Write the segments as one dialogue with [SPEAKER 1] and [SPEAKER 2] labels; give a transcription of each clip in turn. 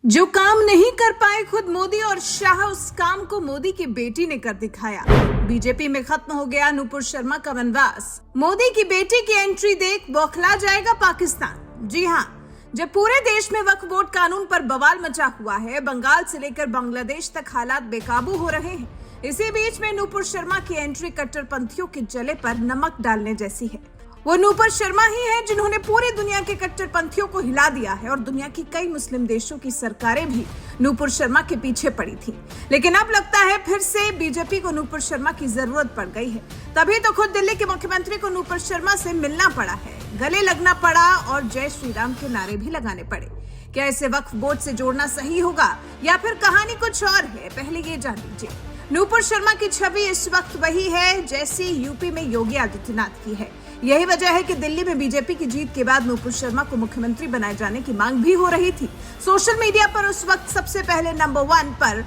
[SPEAKER 1] जो काम नहीं कर पाए खुद मोदी और शाह, उस काम को मोदी की बेटी ने कर दिखाया। बीजेपी में खत्म हो गया नूपुर शर्मा का वनवास। मोदी की बेटी की एंट्री देख बौखला जाएगा पाकिस्तान। जी हां, जब पूरे देश में वक्फ बोर्ड कानून पर बवाल मचा हुआ है, बंगाल से लेकर बांग्लादेश तक हालात बेकाबू हो रहे हैं, इसी बीच में नूपुर शर्मा की एंट्री कट्टरपंथियों के जले पर नमक डालने जैसी है। वो नूपुर शर्मा ही है जिन्होंने पूरी दुनिया के कट्टरपंथियों को हिला दिया है और दुनिया की कई मुस्लिम देशों की सरकारें भी नूपुर शर्मा के पीछे पड़ी थी। लेकिन अब लगता है फिर से बीजेपी को नूपुर शर्मा की जरूरत पड़ गई है। तभी तो खुद दिल्ली के मुख्यमंत्री को नूपुर शर्मा से मिलना पड़ा है, गले लगना पड़ा और जय श्री राम के नारे भी लगाने पड़े। क्या इसे वक्फ बोर्ड से जोड़ना सही होगा या फिर कहानी कुछ और है? पहले ये जान लीजिए। नूपुर शर्मा की छवि इस वक्त वही है जैसी यूपी में योगी आदित्यनाथ की है। यही वजह है कि दिल्ली में बीजेपी की जीत के बाद नूपुर शर्मा को मुख्यमंत्री बनाए जाने की मांग भी हो रही थी। सोशल मीडिया पर उस वक्त सबसे पहले नंबर 1 पर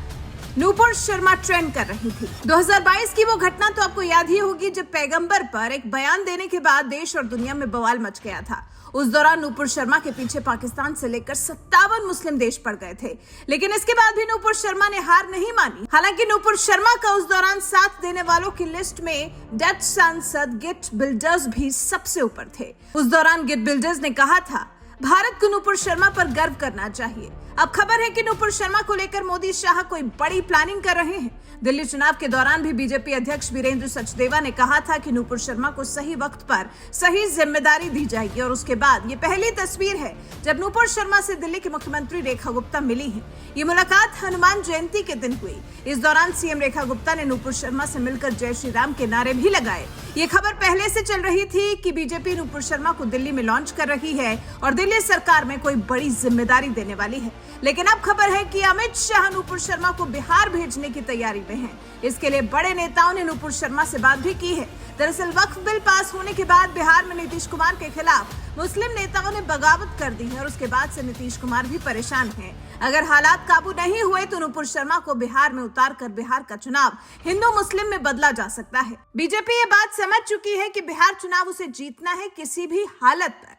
[SPEAKER 1] नूपुर शर्मा ट्रेंड कर रही थी। 2022 की वो घटना तो आपको याद ही होगी जब पैगंबर पर एक बयान देने के बाद देश और दुनिया में बवाल मच गया था। उस दौरान नूपुर शर्मा के पीछे पाकिस्तान से लेकर 57 मुस्लिम देश पड़ गए थे। लेकिन इसके बाद भी नूपुर शर्मा ने हार नहीं मानी। हालांकि नूपुर शर्मा का उस दौरान साथ देने वालों की लिस्ट में डच सांसद गिट विल्डर्स भी सबसे ऊपर थे। उस दौरान गिट विल्डर्स ने कहा था, भारत को नूपुर शर्मा पर गर्व करना चाहिए। अब खबर है कि नूपुर शर्मा को लेकर मोदी शाह कोई बड़ी प्लानिंग कर रहे हैं। दिल्ली चुनाव के दौरान भी बीजेपी अध्यक्ष वीरेंद्र सचदेवा ने कहा था कि नूपुर शर्मा को सही वक्त पर सही जिम्मेदारी दी जाएगी और उसके बाद ये पहली तस्वीर है जब नूपुर शर्मा से दिल्ली के मुख्यमंत्री रेखा गुप्ता मिली है। ये मुलाकात हनुमान जयंती के दिन हुई। इस दौरान सीएम रेखा गुप्ता ने नूपुर शर्मा से मिलकर जय श्री राम के नारे भी लगाए। ये खबर पहले से चल रही थी कि बीजेपी नूपुर शर्मा को दिल्ली में लॉन्च कर रही है और दिल्ली सरकार में कोई बड़ी जिम्मेदारी देने वाली है। लेकिन अब खबर है कि अमित शाह नूपुर शर्मा को बिहार भेजने की तैयारी में हैं। इसके लिए बड़े नेताओं ने नूपुर शर्मा से बात भी की है। दरअसल वक्फ बिल पास होने के बाद बिहार में नीतीश कुमार के खिलाफ मुस्लिम नेताओं ने बगावत कर दी है और उसके बाद से नीतीश कुमार भी परेशान हैं। अगर हालात काबू नहीं हुए तो नूपुर शर्मा को बिहार में उतारकर बिहार का चुनाव हिंदू मुस्लिम में बदला जा सकता है। बीजेपी ये बात समझ चुकी है कि बिहार चुनाव उसे जीतना है किसी भी हालत पर।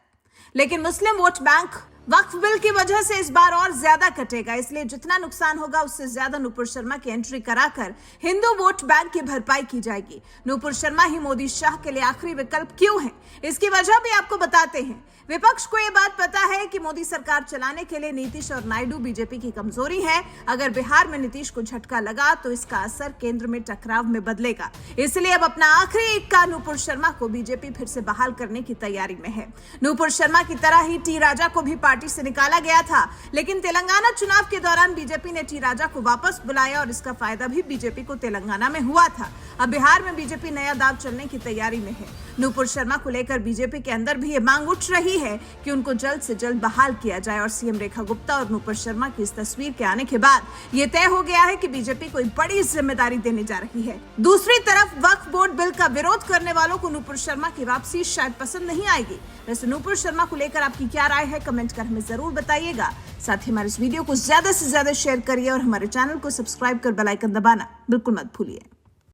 [SPEAKER 1] लेकिन मुस्लिम वोट बैंक वक्फ बिल की वजह से इस बार और ज्यादा कटेगा, इसलिए जितना नुकसान होगा उससे ज्यादा नूपुर शर्मा की एंट्री कराकर हिंदू वोट बैंक की भरपाई की जाएगी। नूपुर शर्मा ही मोदी शाह के लिए आखिरी विकल्प क्यों है, इसकी वजह भी आपको बताते हैं। विपक्ष को ये बात पता है कि मोदी सरकार चलाने के लिए नीतीश और नायडू बीजेपी की कमजोरी है। अगर बिहार में नीतीश को झटका लगा तो इसका असर केंद्र में टकराव में बदलेगा। इसलिए अब अपना आखिरी इक्का नूपुर शर्मा को बीजेपी फिर से बहाल करने की तैयारी में है। नूपुर शर्मा की तरह ही टी राजा को भी पार्टी से निकाला गया था, लेकिन तेलंगाना चुनाव के दौरान बीजेपी ने टी राजा को वापस बुलाया और इसका फायदा भी बीजेपी को तेलंगाना में हुआ था। अब बिहार में बीजेपी नया दाव चलने की तैयारी में है। नूपुर शर्मा को लेकर बीजेपी के अंदर भी ये मांग उठ रही है कि उनको जल्द से जल्द बहाल किया जाए और सीएम रेखा गुप्ता और नूपुर शर्मा की इस तस्वीर के आने के बाद ये तय हो गया है कि बीजेपी कोई बड़ी जिम्मेदारी देने जा रही है। दूसरी तरफ वक्फ बोर्ड बिल का विरोध करने वालों को नूपुर शर्मा की वापसी शायद पसंद नहीं आएगी। वैसे नूपुर शर्मा को लेकर आपकी क्या राय है, कमेंट कर हमें जरूर बताइएगा। साथ ही हमारे इस वीडियो को ज्यादा से ज्यादा शेयर करिए और हमारे चैनल को सब्सक्राइब कर बेल आइकन दबाना बिल्कुल मत भूलिए।